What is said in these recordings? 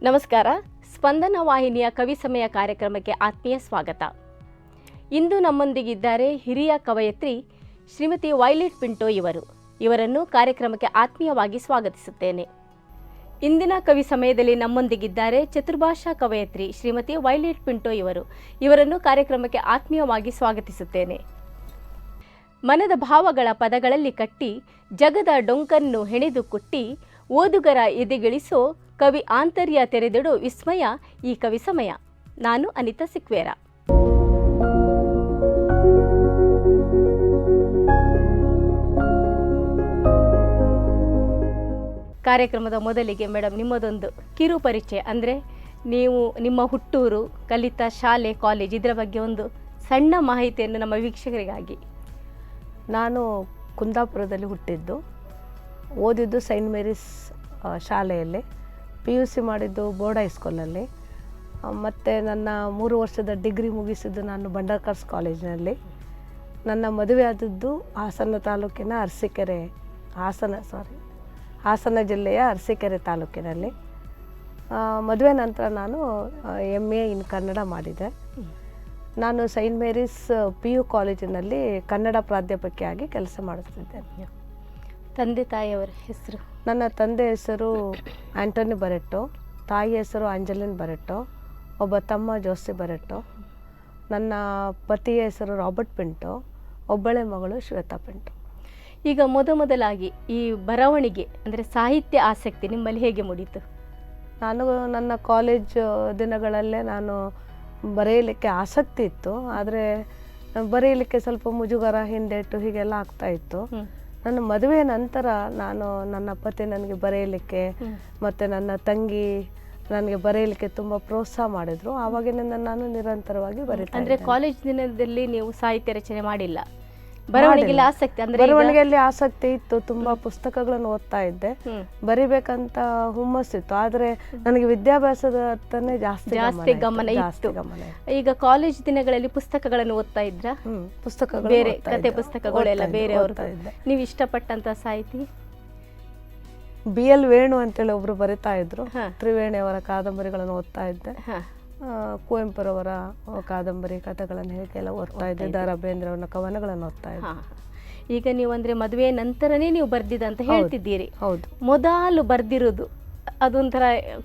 ನಮಸ್ಕಾರ. ಸ್ಪಂದನ ವಾಹಿನಿಯ ಕವಿ ಸಮಯ ಕಾರ್ಯಕ್ರಮಕ್ಕೆ ಆತ್ಮೀಯ ಸ್ವಾಗತ. ಇಂದು ನಮ್ಮೊಂದಿಗಿದ್ದಾರೆ ಹಿರಿಯ ಕವಯತ್ರಿ ಶ್ರೀಮತಿ ವೈಲೆಟ್ ಪಿಂಟೋ ಇವರನ್ನು ಕಾರ್ಯಕ್ರಮಕ್ಕೆ ಆತ್ಮೀಯವಾಗಿ ಸ್ವಾಗತಿಸುತ್ತೇನೆ. ಇಂದಿನ ಕವಿ ಸಮಯದಲ್ಲಿ ನಮ್ಮೊಂದಿಗಿದ್ದಾರೆ ಚತುರ್ಭಾಷಾ ಕವಯತ್ರಿ ಶ್ರೀಮತಿ ವೈಲೆಟ್ ಪಿಂಟೋ ಇವರನ್ನು ಕಾರ್ಯಕ್ರಮಕ್ಕೆ ಆತ್ಮೀಯವಾಗಿ ಸ್ವಾಗತಿಸುತ್ತೇನೆ. ಮನದ ಭಾವಗಳ ಪದಗಳಲ್ಲಿ ಕಟ್ಟಿ ಜಗದ ಡೊಂಕನ್ನು ಹೆಣೆದು ಕುಟ್ಟಿ ಓದುಗರ ಎದೆಗಳಿಸೋ ಕವಿ ಆಂತರ್ಯ ತೆರೆದಿಡು ವಿಸ್ಮಯ ಈ ಕವಿ ಸಮಯ. ನಾನು ಅನಿತಾ ಸಿಕ್ವೇರ. ಕಾರ್ಯಕ್ರಮದ ಮೊದಲಿಗೆ ಮೇಡಮ್ ನಿಮ್ಮದೊಂದು ಕಿರು ಪರಿಚಯ, ಅಂದರೆ ನೀವು ನಿಮ್ಮ ಹುಟ್ಟೂರು, ಕಲಿತ ಶಾಲೆ, ಕಾಲೇಜ್ ಇದರ ಬಗ್ಗೆ ಒಂದು ಸಣ್ಣ ಮಾಹಿತಿಯನ್ನು ನಮ್ಮ ವೀಕ್ಷಕರಿಗಾಗಿ. ನಾನು ಕುಂದಾಪುರದಲ್ಲಿ ಹುಟ್ಟಿದ್ದು, ಓದಿದ್ದು ಸೈಂಟ್ ಮೇರೀಸ್ ಶಾಲೆಯಲ್ಲಿ, PUC ಮಾಡಿದ್ದು ಬೋರ್ಡ್ ಹೈಸ್ಕೂಲಲ್ಲಿ, ಮತ್ತು ನನ್ನ 3 ವರ್ಷದ ಡಿಗ್ರಿ ಮುಗಿಸಿದ್ದು ನಾನು ಬಂಡರ್ಕರ್ಸ್ ಕಾಲೇಜಿನಲ್ಲಿ. ನನ್ನ ಮದುವೆ ಆದದ್ದು ಹಾಸನ ತಾಲೂಕಿನ ಹಾಸನ ಜಿಲ್ಲೆಯ ಅರಸೀಕೆರೆ ತಾಲೂಕಿನಲ್ಲಿ. ಮದುವೆ ನಂತರ ನಾನು MA ಇನ್ ಕನ್ನಡ ಮಾಡಿದೆ. ನಾನು ಸೈಂಟ್ ಮೇರೀಸ್ PU ಕಾಲೇಜಿನಲ್ಲಿ ಕನ್ನಡ ಪ್ರಾಧ್ಯಾಪಕಿಯಾಗಿ ಕೆಲಸ ಮಾಡುತ್ತಿದ್ದೇನೆ. ತಂದೆ ತಾಯಿಯವರ ಹೆಸರು? ನನ್ನ ತಂದೆ ಹೆಸರು ಆಂಟೋನಿ ಬರೆಟ್ಟೋ, ತಾಯಿ ಹೆಸರು ಆಂಜಲಿನ್ ಬರೆಟ್ಟೋ, ಒಬ್ಬ ತಮ್ಮ ಜೋಸಿ ಬರೆಟ್ಟೋ. ನನ್ನ ಪತಿಯ ಹೆಸರು ರಾಬರ್ಟ್ ಪಿಂಟೋ, ಒಬ್ಬಳೆ ಮಗಳು ಶ್ವೇತಾ ಪಿಂಟೋ. ಈಗ ಮೊದಲಾಗಿ ಈ ಬರವಣಿಗೆ ಅಂದರೆ ಸಾಹಿತ್ಯ ಆಸಕ್ತಿ ನಿಮ್ಮಲ್ಲಿ ಹೇಗೆ ಮೂಡಿತು? ನಾನು ನನ್ನ ಕಾಲೇಜ್ ದಿನಗಳಲ್ಲೇ ನಾನು ಬರೆಯಲಿಕ್ಕೆ ಆಸಕ್ತಿ ಇತ್ತು, ಆದರೆ ಬರೆಯಲಿಕ್ಕೆ ಸ್ವಲ್ಪ ಮುಜುಗರ, ಹಿಂದೇಟು ಹೀಗೆಲ್ಲ ಆಗ್ತಾಯಿತ್ತು. ನನ್ನ ಮದುವೆ ನಂತರ ನನ್ನ ಪತಿ ನನಗೆ ಬರೆಯಲಿಕ್ಕೆ ಮತ್ತು ನನ್ನ ತಂಗಿ ನನಗೆ ಬರೆಯಲಿಕ್ಕೆ ತುಂಬ ಪ್ರೋತ್ಸಾಹ ಮಾಡಿದರು. ಆವಾಗಿನಿಂದ ನಾನು ನಿರಂತರವಾಗಿ ಬರೀತಾ. ಅಂದರೆ ಕಾಲೇಜ್ ದಿನದಲ್ಲಿ ನೀವು ಸಾಹಿತ್ಯ ರಚನೆ ಮಾಡಿಲ್ಲ? ಬರವಣಿಗೆಯಲ್ಲಿ ಆಸಕ್ತಿ? ಅಂದರೆ ಬರವಣಿಗೆಯಲ್ಲಿ ಆಸಕ್ತಿ ಇತ್ತು, ತುಂಬ ಪುಸ್ತಕಗಳನ್ನು ಓದ್ತಾ ಇದ್ದೆ, ಬರಿಬೇಕಂತ ಹುಮ್ಮಸ್ಸಿತ್ತು, ಆದರೆ ನನಗೆ ವಿದ್ಯಾಭ್ಯಾಸದ ಜಾಸ್ತಿ ಗಮನ ಇತ್ತು. ಈಗ ಕಾಲೇಜ್ ದಿನಗಳಲ್ಲಿ ಪುಸ್ತಕಗಳನ್ನು ಓದ್ತಾ ಇದ್ರ? ಪುಸ್ತಕಗಳು, ಬೇರೆ ಕತೆ ಪುಸ್ತಕಗಳೆಲ್ಲ ಬೇರೆ ಓದ್ತಾ ಇದ್ದೆ. ನೀವು ಇಷ್ಟಪಟ್ಟಂತ ಸಾಹಿತಿ? BL ವೇಣು ಅಂತೇಳಿ ಒಬ್ರು ಬರಿತಾ ಇದ್ರು, ತ್ರಿವೇಣಿ ಅವರ ಕಾದಂಬರಿಗಳನ್ನು ಓದ್ತಾ ಇದ್ದೆ. ಕುವೆಂಪುರವರ ಕಾದಂಬರಿ ಕಥೆಗಳನ್ನು ಹೇಗೆಲ್ಲ ಓದ್ತಾ ಇದ್ದೆ. ದ.ರಾ ಬೇಂದ್ರವರ ಕವನಗಳನ್ನು ಓದ್ತಾ ಇದ್ದೆ. ಈಗ ನೀವು ಅಂದರೆ ಮದುವೆ ನಂತರನೇ ನೀವು ಬರ್ದಿದ್ದಂತ ಹೇಳ್ತಿದ್ದೀರಿ. ಹೌದು. ಮೊದಲು ಬರ್ದಿರೋದು ಅದೊಂಥರ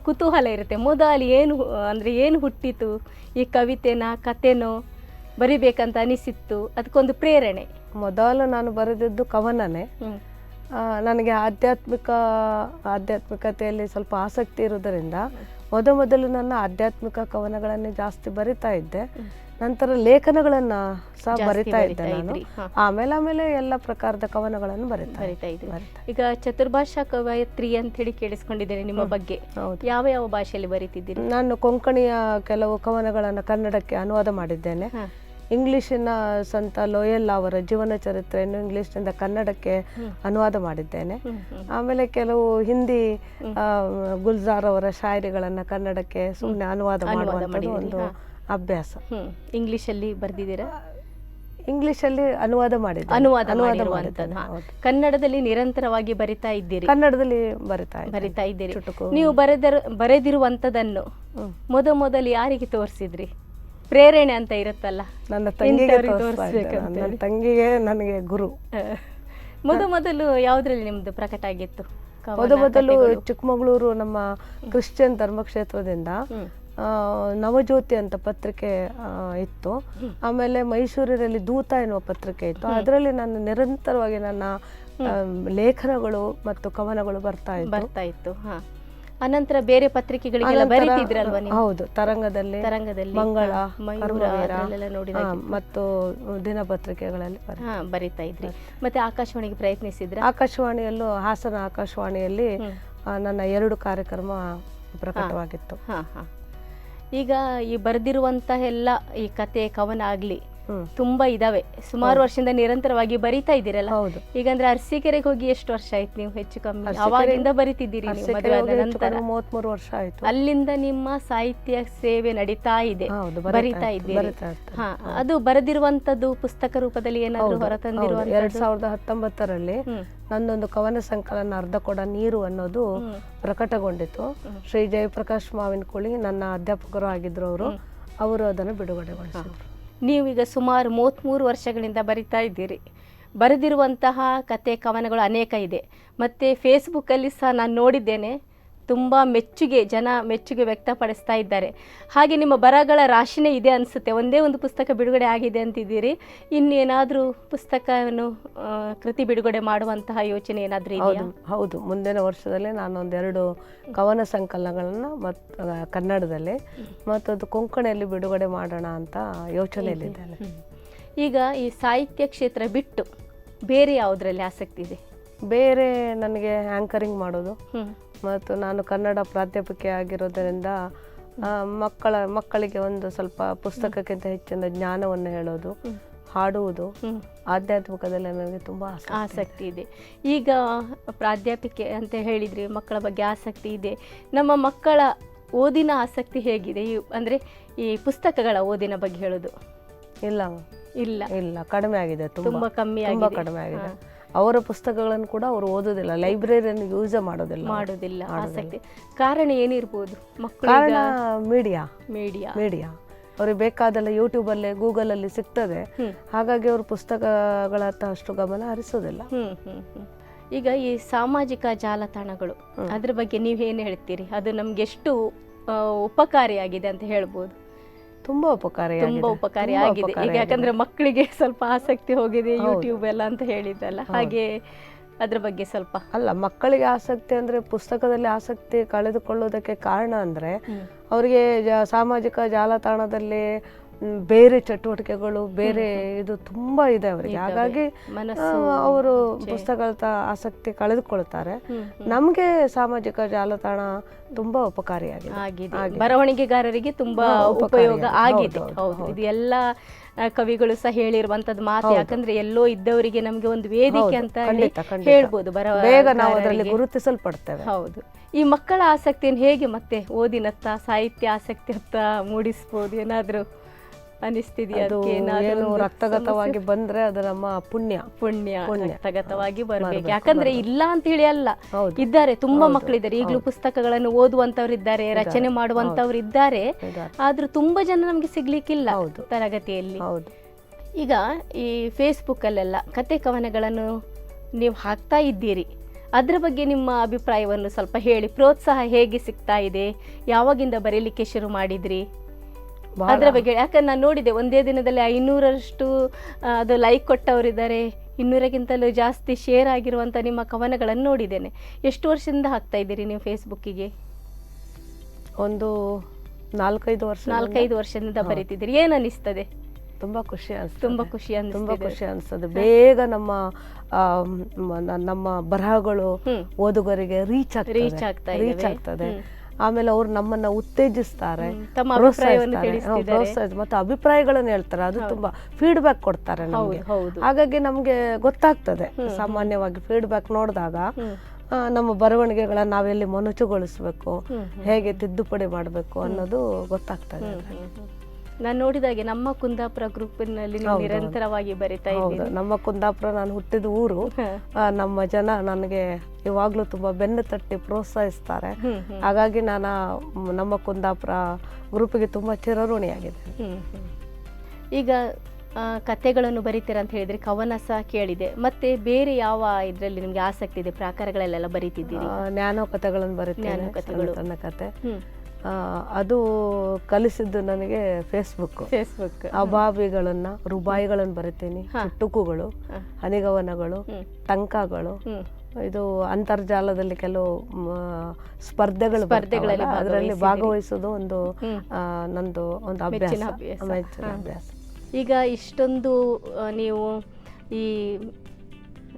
ಕುತೂಹಲ ಇರುತ್ತೆ. ಮೊದಲು ಏನು ಹುಟ್ಟಿತು? ಈ ಕವಿತೆನೋ ಕತೆನೋ ಬರಿಬೇಕಂತ ಅನಿಸಿತ್ತು? ಅದಕ್ಕೊಂದು ಪ್ರೇರಣೆ? ಮೊದಲು ನಾನು ಬರೆದಿದ್ದು ಕವನನೇ. ನನಗೆ ಆಧ್ಯಾತ್ಮಿಕತೆಯಲ್ಲಿ ಸ್ವಲ್ಪ ಆಸಕ್ತಿ ಇರುವುದರಿಂದ ಮೊದಲು ನನ್ನ ಆಧ್ಯಾತ್ಮಿಕ ಕವನಗಳನ್ನೇ ಜಾಸ್ತಿ ಬರಿತಾ ಇದ್ದೆ. ನಂತರ ಲೇಖನಗಳನ್ನು ಸಹ ಬರಿತಾ ಇದ್ದೆ ನಾನು. ಆಮೇಲೆ ಎಲ್ಲ ಪ್ರಕಾರದ ಕವನಗಳನ್ನು ಬರಿತಾ ಇದ್ದೆ. ಈಗ ಚತುರ್ಭಾಷಾ ಕವಯತ್ರಿ ಅಂತ ಹೇಳಿ ಕೇಳಿಸ್ಕೊಂಡಿದ್ದೇನೆ ನಿಮ್ಮ ಬಗ್ಗೆ. ಯಾವ ಭಾಷೆಯಲ್ಲಿ ಬರೀತಿದ್ದೀರಿ? ನಾನು ಕೊಂಕಣಿಯ ಕೆಲವು ಕವನಗಳನ್ನು ಕನ್ನಡಕ್ಕೆ ಅನುವಾದ ಮಾಡಿದ್ದೇನೆ. ಇಂಗ್ಲಿಷಿನ ಸಂತ ಲೋಯೆಲ್ಲ ಅವರ ಜೀವನ ಚರಿತ್ರೆಯನ್ನು ಇಂಗ್ಲಿಷ್ನಿಂದ ಕನ್ನಡಕ್ಕೆ ಅನುವಾದ ಮಾಡಿದ್ದೇನೆ. ಆಮೇಲೆ ಕೆಲವು ಹಿಂದಿ ಗುಲ್ಜಾರ್ ಅವರ ಶಾಯರಿಗಳನ್ನು ಕನ್ನಡಕ್ಕೆ ಸುಮ್ಮನೆ ಅನುವಾದ ಮಾಡುವಂಥದ್ದು ಒಂದು ಅಭ್ಯಾಸ. ಇಂಗ್ಲಿಷಲ್ಲಿ ಬರ್ದಿದ್ದೀರಾ? ಇಂಗ್ಲಿಷಲ್ಲಿ ಅನುವಾದ ಮಾಡಿದ್ದೆ. ಕನ್ನಡದಲ್ಲಿ ನಿರಂತರವಾಗಿ ಬರಿತಾ ಇದ್ದೀರಿ? ಕನ್ನಡದಲ್ಲಿ ಬರಿತಾ ಇದ್ದೀರಿ. ನೀವು ಬರೆದಿರುವಂಥದ್ದನ್ನು ಮೊದಲು ಯಾರಿಗೆ ತೋರಿಸಿದ್ರಿ? ಪ್ರೇರಣೆ ಅಂತ ಇರುತ್ತಲ್ಲ, ನನ್ನ ತಂಗಿಗೆ ನನಗೆ ಗುರು. ಮೊದಲು ಯಾವುದ್ರಲ್ಲಿ ನಿಮ್ದು ಪ್ರಕಟ ಆಗಿತ್ತು? ಮೊದಲು ಚಿಕ್ಕಮಗಳೂರು ನಮ್ಮ ಕ್ರಿಶ್ಚಿಯನ್ ಧರ್ಮಕ್ಷೇತ್ರದಿಂದ ನವಜ್ಯೋತಿ ಅಂತ ಪತ್ರಿಕೆ ಇತ್ತು. ಆಮೇಲೆ ಮೈಸೂರಿನಲ್ಲಿ ದೂತ ಎನ್ನುವ ಪತ್ರಿಕೆ ಇತ್ತು. ಅದರಲ್ಲಿ ನಾನು ನಿರಂತರವಾಗಿ ನನ್ನ ಲೇಖನಗಳು ಮತ್ತು ಕವನಗಳು ಬರ್ತಾ ಇತ್ತು. ಅನಂತರ ಬೇರೆ ಪತ್ರಿಕೆಗಳಿಗೆಲ್ಲ ಬರೀತಿದ್ರಲ್ವಾ ನೀವು? ಹೌದು, ತರಂಗದಲ್ಲಿ, ಮಂಗಳ, ಮತ್ತು ದಿನಪತ್ರಿಕೆಗಳಲ್ಲಿ ಬರೀತಾ ಇದ್ರಿ. ಮತ್ತೆ ಆಕಾಶವಾಣಿಗೆ ಪ್ರಯತ್ನಿಸಿದ್ರೆ? ಆಕಾಶವಾಣಿಯಲ್ಲೂ, ಹಾಸನ ಆಕಾಶವಾಣಿಯಲ್ಲಿ ನನ್ನ 2 ಕಾರ್ಯಕ್ರಮ ಪ್ರಕಟವಾಗಿತ್ತು. ಈಗ ಈ ಬರೆದಿರುವಂತಹ ಎಲ್ಲ ಈ ಕತೆ ಕವನ ಆಗಲಿ ತುಂಬಾ ಇದಾವೆ. ಸುಮಾರು ವರ್ಷದಿಂದ ನಿರಂತರವಾಗಿ ಬರಿತಾ ಇದ್ದೀರಲ್ಲ. ಹೌದು. ಈಗಂದ್ರೆ ಅರಸೀಕೆರೆಗೆ ಹೋಗಿ ಎಷ್ಟು ವರ್ಷ ಆಯ್ತು ನೀವು? ಹೆಚ್ಚು ಕಮ್ಮಿ ಅವಾಗಿಂದ ಬರಿತಿದ್ದೀರಿ ನೀವು ಮದುವೆ ಆದ ನಂತರ? 33 ವರ್ಷ ಆಯ್ತು. ಅಲ್ಲಿಂದ ನಿಮ್ಮ ಸಾಹಿತ್ಯ ಸೇವೆ ನಡೀತಾ ಇದೆ, ಬರಿತಾ ಇದ್ದೀರಿ. ಹಾ, ಅದು ಬರೆದಿರುವಂತದ್ದು ಪುಸ್ತಕ ರೂಪದಲ್ಲಿ ಏನಾದ್ರು ಹೊರತಂದಿರುವ? 2019ರಲ್ಲಿ ನನ್ನೊಂದು ಕವನ ಸಂಕಲನ ಅರ್ಧ ಕೊಡ ನೀರು ಅನ್ನೋದು ಪ್ರಕಟಗೊಂಡಿತ್ತು. ಶ್ರೀ ಜಯಪ್ರಕಾಶ್ ಮಾವಿನಕುಳಿ ನನ್ನ ಅಧ್ಯಾಪಕರು ಆಗಿದ್ರು ಅವರು ಅದನ್ನು ಬಿಡುಗಡೆಗೊಳಿಸಿದ್ರು. ನೀವೀಗ ಸುಮಾರು 33 ವರ್ಷಗಳಿಂದ ಬರಿತಾ ಇದ್ದೀರಿ. ಬರೆದಿರುವಂತಹ ಕತೆ ಕವನಗಳು ಅನೇಕ ಇದೆ. ಮತ್ತು ಫೇಸ್ಬುಕ್ಕಲ್ಲಿ ಸಹ ನಾನು ನೋಡಿದ್ದೇನೆ, ತುಂಬ ಜನ ಮೆಚ್ಚುಗೆ ವ್ಯಕ್ತಪಡಿಸ್ತಾ ಇದ್ದಾರೆ. ಹಾಗೆ ನಿಮ್ಮ ಬರಹಗಳ ರಾಶಿನೇ ಇದೆ ಅನಿಸುತ್ತೆ. ಒಂದೇ ಒಂದು ಪುಸ್ತಕ ಬಿಡುಗಡೆ ಆಗಿದೆ ಅಂತಿದ್ದೀರಿ. ಇನ್ನೇನಾದರೂ ಪುಸ್ತಕವನ್ನು ಕೃತಿ ಬಿಡುಗಡೆ ಮಾಡುವಂತಹ ಯೋಚನೆ ಏನಾದರೂ ಇದೆಯಾ? ಹೌದು, ಮುಂದಿನ ವರ್ಷದಲ್ಲಿ ನಾನೊಂದೆರಡು ಕವನ ಸಂಕಲನಗಳನ್ನು ಕನ್ನಡದಲ್ಲಿ ಮತ್ತು ಅದು ಕೊಂಕಣಿಯಲ್ಲಿ ಬಿಡುಗಡೆ ಮಾಡೋಣ ಅಂತ ಯೋಚನೆಯಲ್ಲಿದ್ದೇನೆ. ಈಗ ಈ ಸಾಹಿತ್ಯ ಕ್ಷೇತ್ರ ಬಿಟ್ಟು ಬೇರೆ ಯಾವುದರಲ್ಲಿ ಆಸಕ್ತಿ ಇದೆ? ಬೇರೆ ನನಗೆ ಆ್ಯಂಕರಿಂಗ್ ಮಾಡೋದು ಮತ್ತು ನಾನು ಕನ್ನಡ ಪ್ರಾಧ್ಯಾಪಕಿ ಆಗಿರೋದರಿಂದ ಮಕ್ಕಳಿಗೆ ಒಂದು ಸ್ವಲ್ಪ ಪುಸ್ತಕಕ್ಕಿಂತ ಹೆಚ್ಚಿನ ಜ್ಞಾನವನ್ನು ಹೇಳೋದು, ಹಾಡುವುದು, ಆಧ್ಯಾತ್ಮಿಕದಲ್ಲಿ ನನಗೆ ತುಂಬ ಆಸಕ್ತಿ ಇದೆ. ಈಗ ಪ್ರಾಧ್ಯಾಪಿಕೆ ಅಂತ ಹೇಳಿದ್ರಿ, ಮಕ್ಕಳ ಬಗ್ಗೆ ಆಸಕ್ತಿ ಇದೆ. ನಮ್ಮ ಮಕ್ಕಳ ಓದಿನ ಆಸಕ್ತಿ ಹೇಗಿದೆ? ಅಂದರೆ ಈ ಪುಸ್ತಕಗಳ ಓದಿನ ಬಗ್ಗೆ ಹೇಳೋದು ಇಲ್ಲ ಇಲ್ಲ ಇಲ್ಲ ಕಡಿಮೆ ಆಗಿದೆ, ತುಂಬ ಕಮ್ಮಿ ಆಗಿದೆ. ಅವರ ಪುಸ್ತಕಗಳನ್ನು ಕೂಡ ಅವರು ಓದೋದಿಲ್ಲ, ಲೈಬ್ರರಿಯನ್ನು ಯೂಸ್ ಮಾಡೋದಿಲ್ಲ. ಆಸಕ್ತಿ ಕಾರಣ ಏನಿರ್ಬೋದು? ಕಾರಣ ಮೀಡಿಯಾ. ಅವ್ರಿಗೆ ಬೇಕಾದಲ್ಲ ಯೂಟ್ಯೂಬಲ್ಲೇ ಗೂಗಲಲ್ಲಿ ಸಿಗ್ತದೆ, ಹಾಗಾಗಿ ಅವರು ಪುಸ್ತಕಗಳತ್ತ ಅಷ್ಟು ಗಮನ ಹರಿಸೋದಿಲ್ಲ. ಈಗ ಈ ಸಾಮಾಜಿಕ ಜಾಲತಾಣಗಳು, ಅದ್ರ ಬಗ್ಗೆ ನೀವೇನು ಹೇಳ್ತೀರಿ? ಅದು ನಮ್ಗೆ ಎಷ್ಟು ಉಪಕಾರಿಯಾಗಿದೆ ಅಂತ ಹೇಳ್ಬೋದು? ತುಂಬಾ ಉಪಕಾರಿ ಆಗಿದೆ. ಈಗ ಯಾಕಂದ್ರೆ ಮಕ್ಕಳಿಗೆ ಸ್ವಲ್ಪ ಆಸಕ್ತಿ ಹೋಗಿದೆ ಯೂಟ್ಯೂಬ್ ಎಲ್ಲ ಅಂತ ಹೇಳಿದ್ರಲ್ಲ, ಹಾಗೆ ಅದ್ರ ಬಗ್ಗೆ ಸ್ವಲ್ಪ. ಅಲ್ಲ, ಮಕ್ಕಳಿಗೆ ಆಸಕ್ತಿ ಅಂದ್ರೆ ಪುಸ್ತಕದಲ್ಲಿ ಆಸಕ್ತಿ ಕಳೆದುಕೊಳ್ಳೋದಕ್ಕೆ ಕಾರಣ ಅಂದ್ರೆ ಅವರಿಗೆ ಸಾಮಾಜಿಕ ಜಾಲತಾಣದಲ್ಲಿ ಬೇರೆ ಚಟುವಟಿಕೆಗಳು, ಬೇರೆ ಇದು ತುಂಬಾ ಇದೆ ಅವರಿಗೆ. ಹಾಗಾಗಿ ಅವರು ಪುಸ್ತಕದ ಆಸಕ್ತಿ ಕಳೆದುಕೊಳ್ತಾರೆ. ನಮ್ಗೆ ಸಾಮಾಜಿಕ ಜಾಲತಾಣ ತುಂಬಾ ಉಪಕಾರಿಯಾಗಿದೆ, ಬರವಣಿಗೆಗಾರರಿಗೆ ತುಂಬಾ ಉಪಯೋಗ ಆಗಿದೆ. ಹೌದು, ಇದು ಎಲ್ಲ ಕವಿಗಳು ಸಹ ಹೇಳಿರುವಂತದ್ದು ಮಾತು. ಯಾಕಂದ್ರೆ ಎಲ್ಲೋ ಇದ್ದವರಿಗೆ ನಮ್ಗೆ ಒಂದು ವೇದಿಕೆ ಅಂತ ಹೇಳ್ಬೋದು, ಬೇಗ ನಾವು ಅದರಲ್ಲಿ ಗುರುತಿಸಲ್ಪಡ್ತೇವೆ. ಹೌದು. ಈ ಮಕ್ಕಳ ಆಸಕ್ತಿಯನ್ನು ಹೇಗೆ ಮತ್ತೆ ಓದಿನತ್ತ, ಸಾಹಿತ್ಯ ಆಸಕ್ತಿ ಹತ್ತ ಮೂಡಿಸ್ಬೋದು? ಏನಾದ್ರು ಅನಿಸ್ತಿದೆಯಾ? ಏನು ರಕ್ತಗತವಾಗಿ ಬಂದ್ರೆ ಅದು ನಮ್ಮ ಪುಣ್ಯ ರಕ್ತಗತವಾಗಿ ಬರ್ಬೇಕು. ಯಾಕಂದ್ರೆ ಇಲ್ಲ ಅಂತ ಹೇಳಿ ಅಲ್ಲ, ಇದ್ದಾರೆ, ತುಂಬಾ ಮಕ್ಕಳಿದ್ದಾರೆ ಈಗಲೂ ಪುಸ್ತಕಗಳನ್ನು ಓದುವಂತವ್ರು ಇದ್ದಾರೆ, ರಚನೆ ಮಾಡುವಂತವ್ರು ಇದ್ದಾರೆ. ಆದ್ರೂ ತುಂಬಾ ಜನ ನಮ್ಗೆ ಸಿಗ್ಲಿಕ್ಕಿಲ್ಲ ತರಗತಿಯಲ್ಲಿ. ಈಗ ಈ ಫೇಸ್ಬುಕ್ ಅಲ್ಲೆಲ್ಲ ಕತೆ ಕವನಗಳನ್ನು ನೀವು ಹಾಕ್ತಾ ಇದ್ದೀರಿ, ಅದ್ರ ಬಗ್ಗೆ ನಿಮ್ಮ ಅಭಿಪ್ರಾಯವನ್ನು ಸ್ವಲ್ಪ ಹೇಳಿ. ಪ್ರೋತ್ಸಾಹ ಹೇಗೆ ಸಿಗ್ತಾ ಇದೆ? ಯಾವಾಗಿಂದ ಬರೀಲಿಕ್ಕೆ ಶುರು ಮಾಡಿದ್ರಿ ಅದರ ಬಗ್ಗೆ? ಯಾಕಂದ್ರೆ ನಾನು ನೋಡಿದೆ ಒಂದೇ ದಿನದಲ್ಲಿ 500ರಷ್ಟು ಅದು ಲೈಕ್ ಕೊಟ್ಟವರಿದ್ದಾರೆ, 200ಕ್ಕಿಂತಲೂ ಜಾಸ್ತಿ ಶೇರ್ ಆಗಿರುವಂಥ ನಿಮ್ಮ ಕವನಗಳನ್ನು ನೋಡಿದ್ದೇನೆ. ಎಷ್ಟು ವರ್ಷದಿಂದ ಹಾಕ್ತಾ ಇದ್ದೀರಿ ನೀವು ಫೇಸ್ಬುಕ್ಕಿಗೆ? ಒಂದು 4-5 ವರ್ಷದಿಂದ ಬರೀತಿದ್ದೀರಿ. ಏನು ಅನಿಸ್ತದೆ? ತುಂಬಾ ಖುಷಿ ಅನಿಸ್ತದೆ. ಬೇಗ ನಮ್ಮ ಬರಹಗಳು ಓದುಗರಿಗೆ ರೀಚ್ ಆಗ್ತದೆ. ಆಮೇಲೆ ಅವ್ರು ನಮ್ಮನ್ನ ಉತ್ತೇಜಿಸ್ತಾರೆ, ಮತ್ತೆ ಅಭಿಪ್ರಾಯಗಳನ್ನು ಹೇಳ್ತಾರೆ. ಅದು ತುಂಬಾ ಫೀಡ್ಬ್ಯಾಕ್ ಕೊಡ್ತಾರೆ ನಮ್ಗೆ. ಹಾಗಾಗಿ ನಮ್ಗೆ ಗೊತ್ತಾಗ್ತದೆ, ಸಾಮಾನ್ಯವಾಗಿ ಫೀಡ್ಬ್ಯಾಕ್ ನೋಡಿದಾಗ ನಮ್ಮ ಬರವಣಿಗೆಗಳನ್ನ ನಾವೆಲ್ಲಿ ಮೊನಚುಗೊಳಿಸ್ಬೇಕು, ಹೇಗೆ ತಿದ್ದುಪಡಿ ಮಾಡಬೇಕು ಅನ್ನೋದು ಗೊತ್ತಾಗ್ತದೆ. ನಾನು ನೋಡಿದಾಗೆ ನಮ್ಮ ಕುಂದಾಪುರ ಗ್ರೂಪಿನಲ್ಲಿ ನಿರಂತರವಾಗಿ ಬರಿತಾ ಇದ್ದೀನಿ. ನಮ್ಮ ಕುಂದಾಪುರ ನಾನು ಹುಟ್ಟಿದ ಊರು. ನಮ್ಮ ಜನ ನನಗೆ ಇವಾಗ್ಲೂ ತುಂಬಾ ಬೆನ್ನು ತಟ್ಟಿ ಪ್ರೋತ್ಸಾಹಿಸ್ತಾರೆ. ಹಾಗಾಗಿ ನಾನು ನಮ್ಮ ಕುಂದಾಪುರ ಗ್ರೂಪಿಗೆ ತುಂಬಾ ಚಿರಋಣಿಯಾಗಿದೆ. ಈಗ ಕತೆಗಳನ್ನು ಬರೀತೀರ ಅಂತ ಹೇಳಿದ್ರೆ, ಕವನ ಸಹ ಕೇಳಿದೆ. ಮತ್ತೆ ಬೇರೆ ಯಾವ ಇದರಲ್ಲಿ ನಿಮ್ಗೆ ಆಸಕ್ತಿ ಇದೆ? ಪ್ರಾಕಾರಗಳಲ್ಲೆಲ್ಲ ಬರೀತಿದ್ದೀರಿ? ಜ್ಞಾನ ಕಥೆಗಳನ್ನು ಬರೀತೀನಿ, ಸಣ್ಣ ಕತೆ. ಅದು ಕಲಿಸಿದ್ದು ನನಗೆ ಫೇಸ್ಬುಕ್. ಅಭಾವಿಗಳನ್ನ, ರುಬಾಯಿಗಳನ್ನು ಬರಿತೀನಿ, ಚುಟುಕುಗಳು, ಹನಿಗವನಗಳು, ಟಂಕಗಳು. ಇದು ಅಂತರ್ಜಾಲದಲ್ಲಿ ಕೆಲವು ಸ್ಪರ್ಧೆಗಳು, ಅದರಲ್ಲಿ ಭಾಗವಹಿಸೋದು ಒಂದು ನಂದು ಒಂದು ಅಭ್ಯಾಸ. ಈಗ ಇಷ್ಟೊಂದು ನೀವು ಈ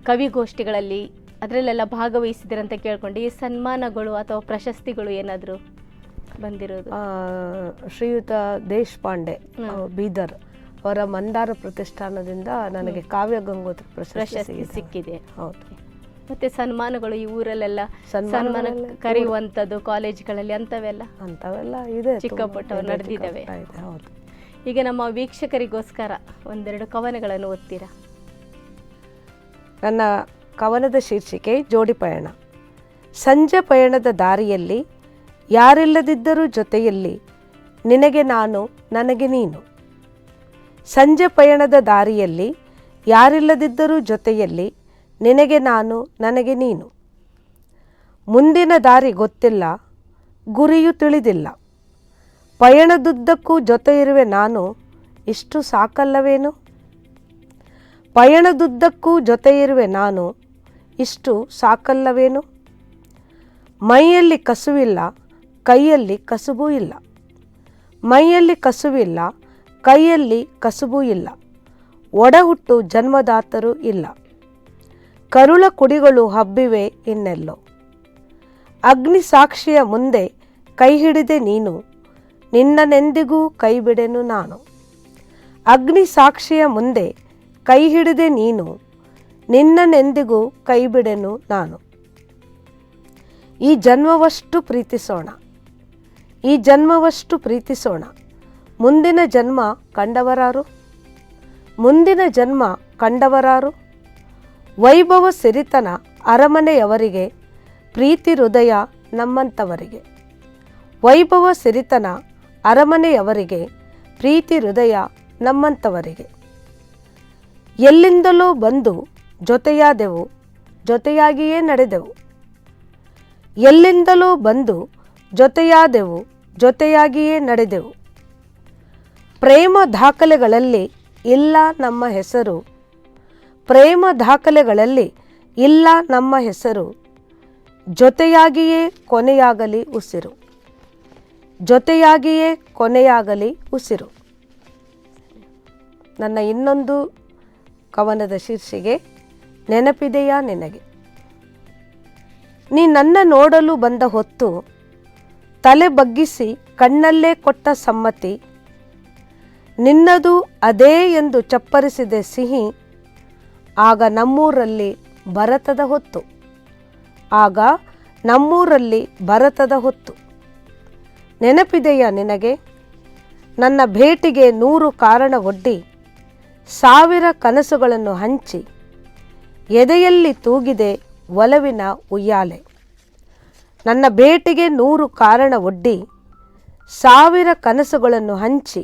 ಕವಿಗೋಷ್ಠಿಗಳಲ್ಲಿ ಅದರಲ್ಲೆಲ್ಲ ಭಾಗವಹಿಸಿದ್ರಂತ ಕೇಳ್ಕೊಂಡು, ಈ ಸನ್ಮಾನಗಳು ಅಥವಾ ಪ್ರಶಸ್ತಿಗಳು ಏನಾದರೂ ಬಂದಿರೋದು? ಶ್ರೀಯುತ ದೇಶಪಾಂಡೆ ಬೀದರ್, ಅವರ ಮಂದಾರ ಪ್ರತಿಷ್ಠಾನದಿಂದ ನನಗೆ ಕಾವ್ಯ ಗಂಗೋತ್ರಿ ಪ್ರಶಸ್ತಿ ಸಿಕ್ಕಿದೆ. ಹೌದು. ಮತ್ತೆ ಸನ್ಮಾನಗಳು ಈ ಊರಲ್ಲೆಲ್ಲ ಸನ್ಮಾನ ಕರೆಯುವಂಥದ್ದು ಕಾಲೇಜ್ಗಳಲ್ಲಿ ಅಂಥವೆಲ್ಲ ಇದೆ, ಚಿಕ್ಕ ಪುಟ್ಟ ನಡೆದಿದ್ದಾವೆ. ಹೌದು. ಈಗ ನಮ್ಮ ವೀಕ್ಷಕರಿಗೋಸ್ಕರ ಒಂದೆರಡು ಕವನಗಳನ್ನು ಓದ್ತೀರಾ? ನನ್ನ ಕವನದ ಶೀರ್ಷಿಕೆ ಜೋಡಿ ಪಯಣ. ಸಂಜೆ ಪಯಣದ ದಾರಿಯಲ್ಲಿ ಯಾರಿಲ್ಲದಿದ್ದರೂ ಜೊತೆಯಲ್ಲಿ ನಿನಗೆ ನಾನು ನನಗೆ ನೀನು. ಸಂಜೆ ಪಯಣದ ದಾರಿಯಲ್ಲಿ ಯಾರಿಲ್ಲದಿದ್ದರೂ ಜೊತೆಯಲ್ಲಿ ನಿನಗೆ ನಾನು ನನಗೆ ನೀನು. ಮುಂದಿನ ದಾರಿ ಗೊತ್ತಿಲ್ಲ, ಗುರಿಯು ತಿಳಿದಿಲ್ಲ. ಪಯಣದುದ್ದಕ್ಕೂ ಜೊತೆ ಇರುವೆ ನಾನು, ಇಷ್ಟು ಸಾಕಲ್ಲವೇನು? ಪಯಣದುದ್ದಕ್ಕೂ ಜೊತೆ ಇರುವೆ ನಾನು, ಇಷ್ಟು ಸಾಕಲ್ಲವೇನು? ಮೈಯಲ್ಲಿ ಕಸುವಿಲ್ಲ, ಕೈಯಲ್ಲಿ ಕಸುಬೂ ಇಲ್ಲ. ಮೈಯಲ್ಲಿ ಕಸುವಿಲ್ಲ, ಕೈಯಲ್ಲಿ ಕಸುಬೂ ಇಲ್ಲ. ಒಡಹುಟ್ಟು ಜನ್ಮದಾತರು ಇಲ್ಲ. ಕರುಳ ಕುಡಿಗಳು ಹಬ್ಬಿವೆ ಇನ್ನೆಲ್ಲೋ. ಅಗ್ನಿ ಸಾಕ್ಷಿಯ ಮುಂದೆ ಕೈ ಹಿಡಿದೆ ನೀನು, ನಿನ್ನನೆಂದಿಗೂ ಕೈ ಬಿಡೆನು ನಾನು. ಅಗ್ನಿ ಸಾಕ್ಷಿಯ ಮುಂದೆ ಕೈ ಹಿಡಿದೆ ನೀನು, ನಿನ್ನನೆಂದಿಗೂ ಕೈ ಬಿಡೆನು ನಾನು. ಈ ಜನ್ಮವಷ್ಟು ಪ್ರೀತಿಸೋಣ, ಈ ಜನ್ಮವಷ್ಟು ಪ್ರೀತಿಸೋಣ. ಮುಂದಿನ ಜನ್ಮ ಕಂಡವರಾರು, ಮುಂದಿನ ಜನ್ಮ ಕಂಡವರಾರು. ವೈಭವ ಸಿರಿತನ ಅರಮನೆಯವರಿಗೆ, ಪ್ರೀತಿ ಹೃದಯ ನಮ್ಮಂಥವರಿಗೆ. ವೈಭವ ಸಿರಿತನ ಅರಮನೆಯವರಿಗೆ, ಪ್ರೀತಿ ಹೃದಯ ನಮ್ಮಂಥವರಿಗೆ. ಎಲ್ಲಿಂದಲೋ ಬಂದು ಜೊತೆಯಾದೆವು, ಜೊತೆಯಾಗಿಯೇ ನಡೆದೆವು. ಎಲ್ಲಿಂದಲೋ ಬಂದು ಜೊತೆಯಾದೆವು, ಜೊತೆಯಾಗಿಯೇ ನಡೆದೆವು. ಪ್ರೇಮ ದಾಖಲೆಗಳಲ್ಲಿ ಇಲ್ಲ ನಮ್ಮ ಹೆಸರು, ಪ್ರೇಮ ದಾಖಲೆಗಳಲ್ಲಿ ಇಲ್ಲ ನಮ್ಮ ಹೆಸರು. ಜೊತೆಯಾಗಿಯೇ ಕೊನೆಯಾಗಲಿ ಉಸಿರು, ಜೊತೆಯಾಗಿಯೇ ಕೊನೆಯಾಗಲಿ ಉಸಿರು. ನನ್ನ ಇನ್ನೊಂದು ಕವನದ ಶೀರ್ಷಿಕೆ ನೆನಪಿದೆಯಾ ನಿನಗೆ. ನೀ ನನ್ನ ನೋಡಲು ಬಂದ ಹೊತ್ತು ತಲೆ ಬಗ್ಗಿಸಿ ಕಣ್ಣಲ್ಲೇ ಕೊಟ್ಟ ಸಮ್ಮತಿ. ನಿನ್ನದು ಅದೇ ಎಂದು ಚಪ್ಪರಿಸಿದೆ ಸಿಹಿ. ಆಗ ನಮ್ಮೂರಲ್ಲಿ ಭರತದ ಹೊತ್ತು, ಆಗ ನಮ್ಮೂರಲ್ಲಿ ಭರತದ ಹೊತ್ತು. ನೆನಪಿದೆಯಾ ನಿನಗೆ ನನ್ನ ಭೇಟಿಗೆ 100 ಕಾರಣ ಒಡ್ಡಿ, 1000 ಕನಸುಗಳನ್ನು ಹಂಚಿ, ಎದೆಯಲ್ಲಿ ತೂಗಿದೆ ಒಲವಿನ ಉಯ್ಯಾಲೆ. ನನ್ನ ಭೇಟಿಗೆ 100 ಕಾರಣ ಒಡ್ಡಿ, 1000 ಕನಸುಗಳನ್ನು ಹಂಚಿ,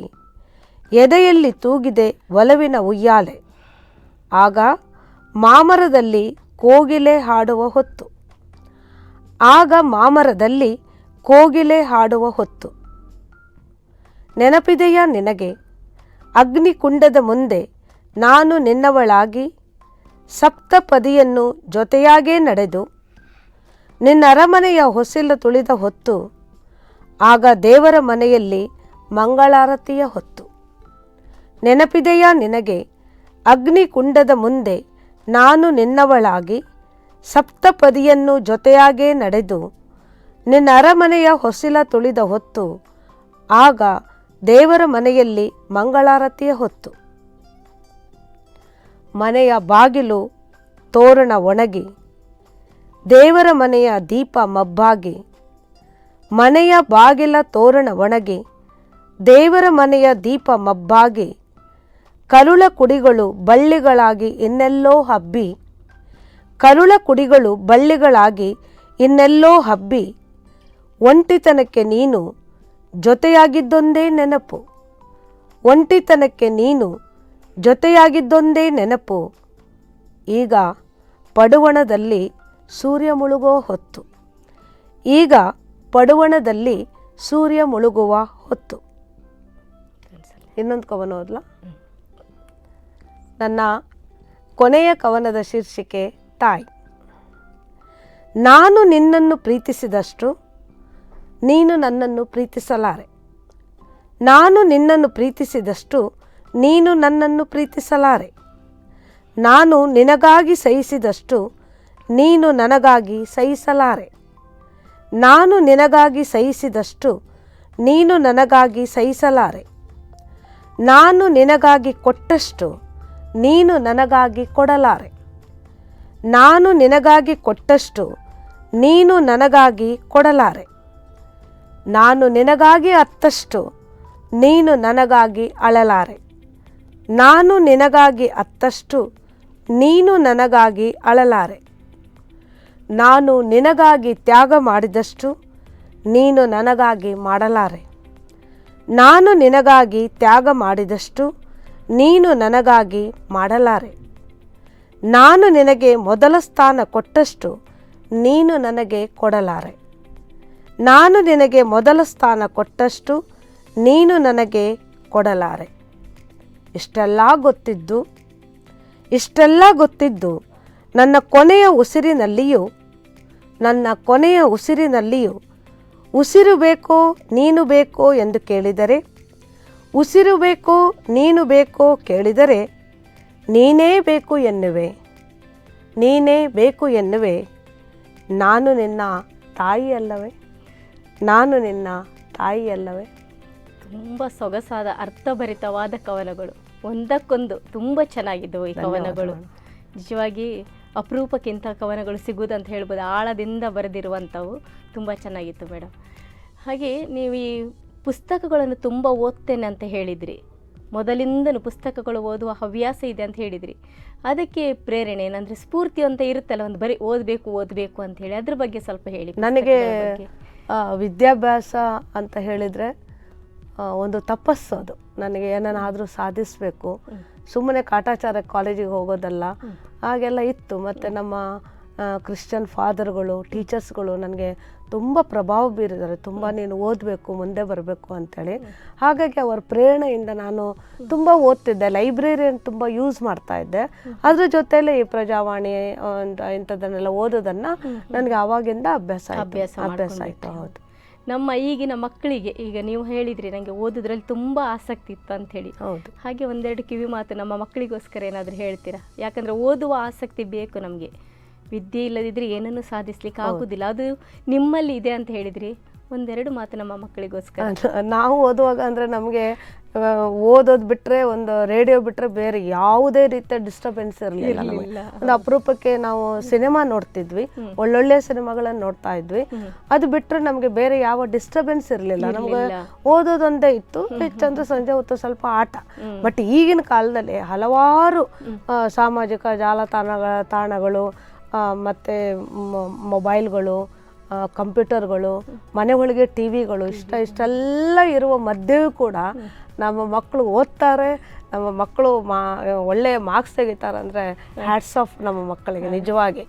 ಎದೆಯಲ್ಲಿ ತೂಗಿದೆ ಒಲವಿನ ಉಯ್ಯಾಲೆ. ಆಗ ಮಾಮರದಲ್ಲಿ ಕೋಗಿಲೆ ಹಾಡುವ ಹೊತ್ತು, ಆಗ ಮಾಮರದಲ್ಲಿ ಕೋಗಿಲೆ ಹಾಡುವ ಹೊತ್ತು. ನೆನಪಿದೆಯಾ ನಿನಗೆ ಅಗ್ನಿಕುಂಡದ ಮುಂದೆ ನಾನು ನಿನ್ನವಳಾಗಿ, ಸಪ್ತಪದಿಯನ್ನು ಜೊತೆಯಾಗೇ ನಡೆದು, ನಿನ್ನ ಅರಮನೆಯ ಹೊಸಿಲು ತುಳಿದ ಹೊತ್ತು. ಆಗ ದೇವರ ಮನೆಯಲ್ಲಿ ಮಂಗಳಾರತಿಯ ಹೊತ್ತು. ನೆನಪಿದೆಯಾ ನಿನಗೆ ಅಗ್ನಿಕುಂಡದ ಮುಂದೆ ನಾನು ನಿನ್ನವಳಾಗಿ, ಸಪ್ತಪದಿಯನ್ನು ಜೊತೆಯಾಗೇ ನಡೆದು, ನಿನ್ನ ಅರಮನೆಯ ಹೊಸಿಲ ತುಳಿದ ಹೊತ್ತು. ಆಗ ದೇವರ ಮನೆಯಲ್ಲಿ ಮಂಗಳಾರತಿಯ ಹೊತ್ತು. ಮನೆಯ ಬಾಗಿಲು ತೋರಣ ಒಣಗಿ, ದೇವರ ಮನೆಯ ದೀಪ ಮಬ್ಬಾಗಿ. ಮನೆಯ ಬಾಗಿಲ ತೋರಣ ಒಣಗಿ, ದೇವರ ಮನೆಯ ದೀಪ ಮಬ್ಬಾಗಿ. ಕರುಳ ಕುಡಿಗಳು ಬಳ್ಳಿಗಳಾಗಿ ಇನ್ನೆಲ್ಲೋ ಹಬ್ಬಿ, ಕರುಳ ಕುಡಿಗಳು ಬಳ್ಳಿಗಳಾಗಿ ಇನ್ನೆಲ್ಲೋ ಹಬ್ಬಿ. ಒಂಟಿತನಕ್ಕೆ ನೀನು ಜೊತೆಯಾಗಿದ್ದೊಂದೇ ನೆನಪು, ಒಂಟಿತನಕ್ಕೆ ನೀನು ಜೊತೆಯಾಗಿದ್ದೊಂದೇ ನೆನಪು. ಈಗ ಪಡುವಣದಲ್ಲಿ ಸೂರ್ಯ ಮುಳುಗುವ ಹೊತ್ತು, ಈಗ ಪಡುವಣದಲ್ಲಿ ಸೂರ್ಯ ಮುಳುಗುವ ಹೊತ್ತು. ಇನ್ನೊಂದು ಕವನ ಓದ್ಲಾ? ನನ್ನ ಕೊನೆಯ ಕವನದ ಶೀರ್ಷಿಕೆ ತಾಯಿ. ನಾನು ನಿನ್ನನ್ನು ಪ್ರೀತಿಸಿದಷ್ಟು ನೀನು ನನ್ನನ್ನು ಪ್ರೀತಿಸಲಾರೆ. ನಾನು ನಿನ್ನನ್ನು ಪ್ರೀತಿಸಿದಷ್ಟು ನೀನು ನನ್ನನ್ನು ಪ್ರೀತಿಸಲಾರೆ. ನಾನು ನಿನಗಾಗಿ ಸಹಿಸಿದಷ್ಟು ನೀನು ನನಗಾಗಿ ಸಹಿಸಲಾರೆ. ನಾನು ನಿನಗಾಗಿ ಸಹಿಸಿದಷ್ಟು ನೀನು ನನಗಾಗಿ ಸಹಿಸಲಾರೆ. ನಾನು ನಿನಗಾಗಿ ಕೊಟ್ಟಷ್ಟು ನೀನು ನನಗಾಗಿ ಕೊಡಲಾರೆ. ನಾನು ನಿನಗಾಗಿ ಕೊಟ್ಟಷ್ಟು ನೀನು ನನಗಾಗಿ ಕೊಡಲಾರೆ. ನಾನು ನಿನಗಾಗಿ ಅತ್ತಷ್ಟು ನೀನು ನನಗಾಗಿ ಅಳಲಾರೆ. ನಾನು ನಿನಗಾಗಿ ಅತ್ತಷ್ಟು ನೀನು ನನಗಾಗಿ ಅಳಲಾರೆ. ನಾನು ನಿನಗಾಗಿ ತ್ಯಾಗ ಮಾಡಿದಷ್ಟು ನೀನು ನನಗಾಗಿ ಮಾಡಲಾರೆ. ನಾನು ನಿನಗಾಗಿ ತ್ಯಾಗ ಮಾಡಿದಷ್ಟು ನೀನು ನನಗಾಗಿ ಮಾಡಲಾರೆ. ನಾನು ನಿನಗೆ ಮೊದಲ ಸ್ಥಾನ ಕೊಟ್ಟಷ್ಟು ನೀನು ನನಗೆ ಕೊಡಲಾರೆ. ನಾನು ನಿನಗೆ ಮೊದಲ ಸ್ಥಾನ ಕೊಟ್ಟಷ್ಟು ನೀನು ನನಗೆ ಕೊಡಲಾರೆ. ಇಷ್ಟೆಲ್ಲ ಗೊತ್ತಿದ್ದು ನನ್ನ ಕೊನೆಯ ಉಸಿರಿನಲ್ಲಿಯೂ ಉಸಿರು ಬೇಕೋ ನೀನು ಬೇಕೋ ಎಂದು ಕೇಳಿದರೆ, ಉಸಿರು ಬೇಕೋ ನೀನು ಬೇಕೋ ಕೇಳಿದರೆ, ನೀನೇ ಬೇಕು ಎನ್ನುವೆ, ನೀನೇ ಬೇಕು ಎನ್ನುವೆ. ನಾನು ನಿನ್ನ ತಾಯಿ ಅಲ್ಲವೇ, ನಾನು ನಿನ್ನ ತಾಯಿ ಅಲ್ಲವೇ. ತುಂಬ ಸೊಗಸಾದ ಅರ್ಥಭರಿತವಾದ ಕವನಗಳು, ಒಂದಕ್ಕೊಂದು ತುಂಬ ಚೆನ್ನಾಗಿದ್ದವು ಈ ಕವನಗಳು. ನಿಜವಾಗಿ ಅಪರೂಪಕ್ಕಿಂತ ಕವನಗಳು ಸಿಗುವುದಂತ ಹೇಳ್ಬೋದು. ಆಳದಿಂದ ಬರೆದಿರುವಂಥವು ತುಂಬ ಚೆನ್ನಾಗಿತ್ತು ಮೇಡಮ್. ಹಾಗೆ ನೀವು ಈ ಪುಸ್ತಕಗಳನ್ನು ತುಂಬ ಓದ್ತೇನೆ ಅಂತ ಹೇಳಿದ್ರಿ, ಮೊದಲಿಂದನೂ ಪುಸ್ತಕಗಳು ಓದುವ ಹವ್ಯಾಸ ಇದೆ ಅಂತ ಹೇಳಿದ್ರಿ. ಅದಕ್ಕೆ ಪ್ರೇರಣೆ ಏನಂದರೆ ಸ್ಫೂರ್ತಿ ಅಂತ ಇರುತ್ತಲ್ಲ, ಒಂದು ಬರೀ ಓದಬೇಕು ಅಂತ ಹೇಳಿ, ಅದ್ರ ಬಗ್ಗೆ ಸ್ವಲ್ಪ ಹೇಳಿ. ನನಗೆ ವಿದ್ಯಾಭ್ಯಾಸ ಅಂತ ಹೇಳಿದರೆ ಒಂದು ತಪಸ್ಸು. ಅದು ನನಗೆ ಏನನ್ನಾದರೂ ಸಾಧಿಸಬೇಕು, ಸುಮ್ಮನೆ ಕಾಟಾಚಾರ ಕಾಲೇಜಿಗೆ ಹೋಗೋದಲ್ಲ, ಹಾಗೆಲ್ಲ ಇತ್ತು. ಮತ್ತು ನಮ್ಮ ಕ್ರಿಶ್ಚಿಯನ್ ಫಾದರ್ಗಳು, ಟೀಚರ್ಸ್ಗಳು ನನಗೆ ತುಂಬ ಪ್ರಭಾವ ಬೀರಿದ್ದಾರೆ. ತುಂಬ ನೀನು ಓದಬೇಕು, ಮುಂದೆ ಬರಬೇಕು ಅಂಥೇಳಿ. ಹಾಗಾಗಿ ಅವರ ಪ್ರೇರಣೆಯಿಂದ ನಾನು ತುಂಬ ಓದ್ತಿದ್ದೆ. ಲೈಬ್ರರಿಯನ್ನು ತುಂಬ ಯೂಸ್ ಮಾಡ್ತಾ ಇದ್ದೆ. ಅದ್ರ ಜೊತೆಯಲ್ಲಿ ಈ ಪ್ರಜಾವಾಣಿ ಇಂಥದ್ದನ್ನೆಲ್ಲ ಓದೋದನ್ನು ನನಗೆ ಆವಾಗಿಂದ ಅಭ್ಯಾಸ ಆಯಿತು. ಹೌದು. ನಮ್ಮ ಈಗಿನ ಮಕ್ಕಳಿಗೆ, ಈಗ ನೀವು ಹೇಳಿದ್ರಿ ನನಗೆ ಓದೋದ್ರಲ್ಲಿ ತುಂಬ ಆಸಕ್ತಿ ಇತ್ತು ಅಂಥೇಳಿ. ಹೌದು. ಹಾಗೆ ಒಂದೆರಡು ಕಿವಿ ಮಾತು ನಮ್ಮ ಮಕ್ಕಳಿಗೋಸ್ಕರ ಏನಾದರೂ ಹೇಳ್ತೀರಾ? ಯಾಕಂದರೆ ಓದುವ ಆಸಕ್ತಿ ಬೇಕು ನಮಗೆ. ವಿದ್ಯೆ ಇಲ್ಲದಿದ್ದರೆ ಏನನ್ನು ಸಾಧಿಸ್ಲಿಕ್ಕೆ ಆಗೋದಿಲ್ಲ. ಅದು ನಿಮ್ಮಲ್ಲಿ ಇದೆ ಅಂತ ಹೇಳಿದ್ರಿ. ಒಂದೆರಡು ಮಾತು ನಮ್ಮ ಮಕ್ಕಳಿಗೋಸ್ಕರ. ನಾವು ಓದುವಾಗ ಅಂದರೆ ನಮಗೆ ಓದೋದು ಬಿಟ್ಟರೆ, ಒಂದು ರೇಡಿಯೋ ಬಿಟ್ಟರೆ ಬೇರೆ ಯಾವುದೇ ರೀತಿಯ ಡಿಸ್ಟರ್ಬೆನ್ಸ್ ಇರಲಿಲ್ಲ. ಒಂದು ಅಪರೂಪಕ್ಕೆ ನಾವು ಸಿನಿಮಾ ನೋಡ್ತಿದ್ವಿ, ಒಳ್ಳೊಳ್ಳೆ ಸಿನಿಮಾಗಳನ್ನು ನೋಡ್ತಾ ಇದ್ವಿ. ಅದು ಬಿಟ್ಟರೆ ನಮಗೆ ಬೇರೆ ಯಾವ ಡಿಸ್ಟರ್ಬೆನ್ಸ್ ಇರಲಿಲ್ಲ. ನಮ್ಗೆ ಓದೋದೊಂದೇ ಇತ್ತು, ಹೆಚ್ಚಂದ್ರೆ ಸಂಜೆ ಹೊತ್ತು ಸ್ವಲ್ಪ ಆಟ. ಬಟ್ ಈಗಿನ ಕಾಲದಲ್ಲಿ ಹಲವಾರು ಸಾಮಾಜಿಕ ಜಾಲತಾಣಗಳು ಮತ್ತು ಮೊಬೈಲ್ಗಳು, ಕಂಪ್ಯೂಟರ್ಗಳು, ಮನೆ ಒಳಗೆ ಟಿ ವಿಗಳು, ಇಷ್ಟೆಲ್ಲ ಇರುವ ಮಧ್ಯೆಯೂ ಕೂಡ ನಮ್ಮ ಮಕ್ಕಳು ಓದ್ತಾರೆ. ನಮ್ಮ ಮಕ್ಕಳು ಒಳ್ಳೆಯ ಮಾರ್ಕ್ಸ್ ತೆಗಿತಾರೆ ಅಂದರೆ ಹ್ಯಾಟ್ಸ್ ಆಫ್ ನಮ್ಮ ಮಕ್ಕಳಿಗೆ. ನಿಜವಾಗಿ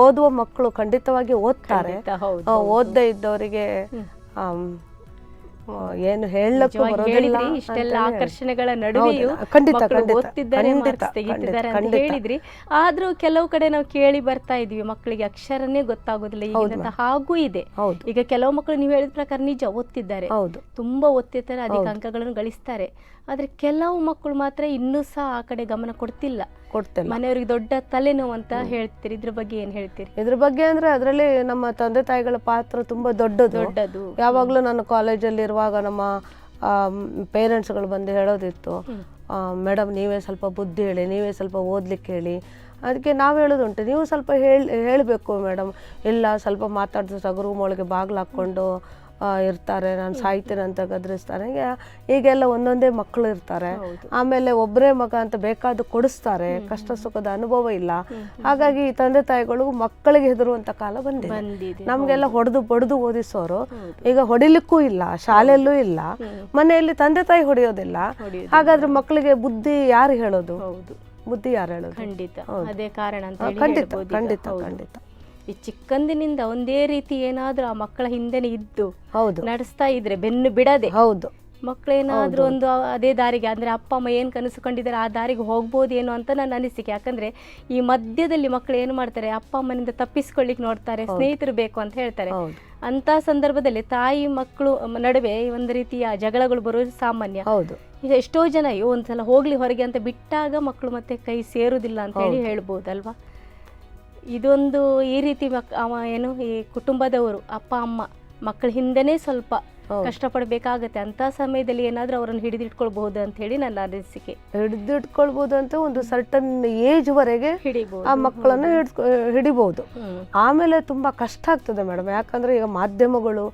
ಓದುವ ಮಕ್ಕಳು ಖಂಡಿತವಾಗಿ ಓದ್ತಾರೆ. ಓದದೇ ಇದ್ದವರಿಗೆ ಏನು ಹೇಳಕ್ಕೂ ಬರೋದಿಲ್ಲ. ಇಷ್ಟೆಲ್ಲ ಆಕರ್ಷಣೆಗಳ ನಡುವೆಯೂ ಓದ್ತಿದ್ದಾರೆ, ಮಾರ್ಕ್ಸ್ ತೆಗಿತಿದ್ದಾರೆ ಅಂತ ಹೇಳಿದ್ರಿ. ಆದ್ರೂ ಕೆಲವು ಕಡೆ ನಾವು ಕೇಳಿ ಬರ್ತಾ ಇದೀವಿ, ಮಕ್ಕಳಿಗೆ ಅಕ್ಷರನೇ ಗೊತ್ತಾಗೋದಿಲ್ಲ ಈಗಿನ. ಹಾಗೂ ಇದೆ. ಈಗ ಕೆಲವು ಮಕ್ಕಳು ನೀವು ಹೇಳಿದ ಪ್ರಕಾರ ನಿಜ ಓದ್ತಿದ್ದಾರೆ, ತುಂಬಾ ಓದ್ತಿರ್ತಾರೆ, ಅಧಿಕ ಅಂಕಗಳನ್ನು ಗಳಿಸ್ತಾರೆ. ಆದ್ರೆ ಕೆಲವು ಮಕ್ಕಳು ಮಾತ್ರ ಇನ್ನೂ ಸಹ ಆ ಕಡೆ ಗಮನ ಕೊಡ್ತಿಲ್ಲ. ಮನೆಯವರಿಗೆ ದೊಡ್ಡ ತಲೆನೋವು ಅಂತ ಹೇಳ್ತೀರಿ. ಇದ್ರ ಬಗ್ಗೆ ಏನ್ ಹೇಳ್ತೀರಿ? ಇದ್ರ ಬಗ್ಗೆ ಅಂದ್ರೆ ಅದರಲ್ಲಿ ನಮ್ಮ ತಂದೆ ತಾಯಿಗಳ ಪಾತ್ರ ತುಂಬಾ ದೊಡ್ಡದು. ಯಾವಾಗ್ಲೂ ನಾನು ಕಾಲೇಜಲ್ಲಿ ಇರುವಾಗ ನಮ್ಮ ಪೇರೆಂಟ್ಸ್ಗಳು ಬಂದು ಹೇಳೋದಿತ್ತು, ಮೇಡಮ್ ನೀವೇ ಸ್ವಲ್ಪ ಬುದ್ಧಿ ಹೇಳಿ, ನೀವೇ ಸ್ವಲ್ಪ ಓದ್ಲಿಕ್ಕೆ ಹೇಳಿ. ಅದಕ್ಕೆ ನಾವು ಹೇಳೋದುಂಟು, ನೀವು ಸ್ವಲ್ಪ ಹೇಳಬೇಕು ಮೇಡಮ್. ಇಲ್ಲ, ಸ್ವಲ್ಪ ಮಾತಾಡ್ತಾ ರೂಮ್ ಒಳಗೆ ಬಾಗಿಲು ಹಾಕ್ಕೊಂಡು ಇರ್ತಾರೆ, ನಾನು ಸಾಯ್ತೇನೆ ಅಂತ ಗದರಿಸ್ತಾರೆ. ಈಗೆಲ್ಲ ಒಂದೊಂದೇ ಮಕ್ಕಳು ಇರ್ತಾರೆ. ಆಮೇಲೆ ಒಬ್ಬರೇ ಮಗ ಅಂತ ಬೇಕಾದ ಕೊಡಿಸ್ತಾರೆ, ಕಷ್ಟ ಸುಖದ ಅನುಭವ ಇಲ್ಲ. ಹಾಗಾಗಿ ಈ ತಂದೆ ತಾಯಿಗಳು ಮಕ್ಕಳಿಗೆ ಹೆದರುವಂತ ಕಾಲ ಬಂದಿದೆ. ನಮ್ಗೆಲ್ಲ ಬಡ್ದು ಓದಿಸೋರು ಈಗ ಹೊಡಿಲಿಕ್ಕೂ ಇಲ್ಲ, ಶಾಲೆಯಲ್ಲೂ ಇಲ್ಲ, ಮನೆಯಲ್ಲಿ ತಂದೆ ತಾಯಿ ಹೊಡೆಯೋದಿಲ್ಲ. ಹಾಗಾದ್ರೆ ಮಕ್ಕಳಿಗೆ ಬುದ್ಧಿ ಯಾರು ಹೇಳೋದು? ಬುದ್ಧಿ ಯಾರು ಹೇಳೋದು? ಖಂಡಿತ ಅದೇ ಕಾರಣ ಅಂತ. ಖಂಡಿತ ಈ ಚಿಕ್ಕಂದಿನಿಂದ ಒಂದೇ ರೀತಿ ಏನಾದ್ರೂ ಆ ಮಕ್ಕಳ ಹಿಂದೆನೆ ಇದ್ದು ನಡೆಸ್ತಾ ಇದ್ರೆ, ಬೆನ್ನು ಬಿಡದೆ, ಮಕ್ಕಳೇನಾದ್ರೂ ಒಂದು ಅದೇ ದಾರಿಗೆ, ಅಂದ್ರೆ ಅಪ್ಪ ಅಮ್ಮ ಏನ್ ಕನಸುಕೊಂಡಿದ್ದಾರೆ ಆ ದಾರಿಗೆ ಹೋಗ್ಬೋದೇನೋ ಅಂತ ನನ್ನ ಅನಿಸಿಕೆ. ಯಾಕಂದ್ರೆ ಈ ಮಧ್ಯದಲ್ಲಿ ಮಕ್ಕಳು ಏನು ಮಾಡ್ತಾರೆ, ಅಪ್ಪ ಅಮ್ಮನಿಂದ ತಪ್ಪಿಸ್ಕೊಳ್ಳಿಕ್ ನೋಡ್ತಾರೆ, ಸ್ನೇಹಿತರು ಬೇಕು ಅಂತ ಹೇಳ್ತಾರೆ. ಅಂತ ಸಂದರ್ಭದಲ್ಲಿ ತಾಯಿ ಮಕ್ಕಳು ನಡುವೆ ಒಂದು ರೀತಿಯ ಜಗಳಗಳು ಬರೋದು ಸಾಮಾನ್ಯ. ಈಗ ಎಷ್ಟೋ ಜನ ಒಂದ್ಸಲ ಹೋಗ್ಲಿ ಹೊರಗೆ ಅಂತ ಬಿಟ್ಟಾಗ ಮಕ್ಕಳು ಮತ್ತೆ ಕೈ ಸೇರುದಿಲ್ಲ ಅಂತ ಹೇಳಿ ಹೇಳ್ಬೋದಲ್ವಾ? ಇದೊಂದು ಈ ರೀತಿ ಈ ಕುಟುಂಬದವರು, ಅಪ್ಪ ಅಮ್ಮ ಮಕ್ಕಳ ಹಿಂದೆನೇ ಸ್ವಲ್ಪ ಕಷ್ಟಪಡಬೇಕಾಗತ್ತೆ. ಅಂತ ಸಮಯದಲ್ಲಿ ಏನಾದರೂ ಅವರನ್ನು ಹಿಡಿದಿಟ್ಕೊಳ್ಬಹುದು ಅಂತ ಹೇಳಿ ನನ್ನ ಅನಿಸಿಕೆ. ಹಿಡಿದಿಟ್ಕೊಳ್ಬೋದು ಅಂತ ಒಂದು ಸರ್ಟನ್ ಏಜ್ ವರೆಗೆ ಹಿಡಿಬಹುದು, ಆ ಮಕ್ಕಳನ್ನು ಹಿಡಿಬಹುದು. ಆಮೇಲೆ ತುಂಬಾ ಕಷ್ಟ ಆಗ್ತದೆ ಮೇಡಮ್. ಯಾಕಂದ್ರೆ ಈಗ ಮಾಧ್ಯಮಗಳು,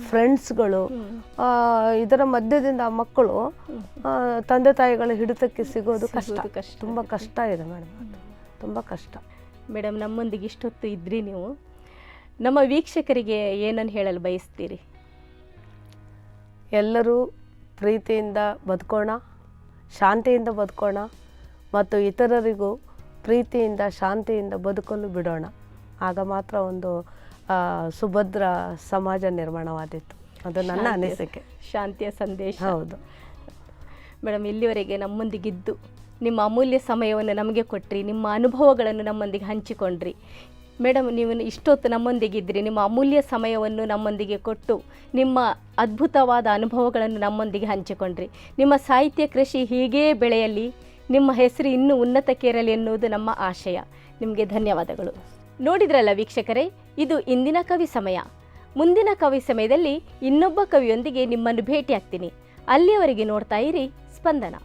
ಫ್ರೆಂಡ್ಸ್ಗಳು, ಇದರ ಮಧ್ಯದಿಂದ ಆ ಮಕ್ಕಳು ತಂದೆ ತಾಯಿಗಳ ಹಿಡಿತಕ್ಕೆ ಸಿಗೋದು ಕಷ್ಟ. ತುಂಬಾ ಕಷ್ಟ ಇದೆ ಮೇಡಮ್, ತುಂಬಾ ಕಷ್ಟ. ಮೇಡಮ್, ನಮ್ಮೊಂದಿಗೆ ಇಷ್ಟೊತ್ತು ಇದ್ರಿ ನೀವು. ನಮ್ಮ ವೀಕ್ಷಕರಿಗೆ ಏನನ್ನು ಹೇಳಲು ಬಯಸ್ತೀರಿ? ಎಲ್ಲರೂ ಪ್ರೀತಿಯಿಂದ ಬದುಕೋಣ, ಶಾಂತಿಯಿಂದ ಬದುಕೋಣ ಮತ್ತು ಇತರರಿಗೂ ಪ್ರೀತಿಯಿಂದ ಶಾಂತಿಯಿಂದ ಬದುಕಲು ಬಿಡೋಣ. ಆಗ ಮಾತ್ರ ಒಂದು ಸುಭದ್ರ ಸಮಾಜ ನಿರ್ಮಾಣವಾದೀತು. ಅದು ನನ್ನ ಅನಿಸಿಕೆ, ಶಾಂತಿಯ ಸಂದೇಶ. ಹೌದು ಮೇಡಮ್, ಇಲ್ಲಿವರೆಗೆ ನಮ್ಮೊಂದಿಗಿದ್ದು ನಿಮ್ಮ ಅಮೂಲ್ಯ ಸಮಯವನ್ನು ನಮಗೆ ಕೊಟ್ರಿ, ನಿಮ್ಮ ಅನುಭವಗಳನ್ನು ನಮ್ಮೊಂದಿಗೆ ಹಂಚಿಕೊಂಡ್ರಿ. ಮೇಡಮ್, ನೀವು ಇಷ್ಟೊತ್ತು ನಮ್ಮೊಂದಿಗಿದ್ರಿ, ನಿಮ್ಮ ಅಮೂಲ್ಯ ಸಮಯವನ್ನು ನಮ್ಮೊಂದಿಗೆ ಕೊಟ್ಟು ನಿಮ್ಮ ಅದ್ಭುತವಾದ ಅನುಭವಗಳನ್ನು ನಮ್ಮೊಂದಿಗೆ ಹಂಚಿಕೊಂಡ್ರಿ. ನಿಮ್ಮ ಸಾಹಿತ್ಯ ಕೃಷಿ ಹೀಗೇ ಬೆಳೆಯಲಿ, ನಿಮ್ಮ ಹೆಸರು ಇನ್ನೂ ಉನ್ನತಕ್ಕೇರಲಿ ಎನ್ನುವುದು ನಮ್ಮ ಆಶಯ. ನಿಮಗೆ ಧನ್ಯವಾದಗಳು. ನೋಡಿದ್ರಲ್ಲ ವೀಕ್ಷಕರೇ, ಇದು ಇಂದಿನ ಕವಿ ಸಮಯ. ಮುಂದಿನ ಕವಿ ಸಮಯದಲ್ಲಿ ಇನ್ನೊಬ್ಬ ಕವಿಯೊಂದಿಗೆ ನಿಮ್ಮನ್ನು ಭೇಟಿಯಾಗ್ತೀನಿ. ಅಲ್ಲಿಯವರೆಗೆ ನೋಡ್ತಾ ಇರಿ ಸ್ಪಂದನ.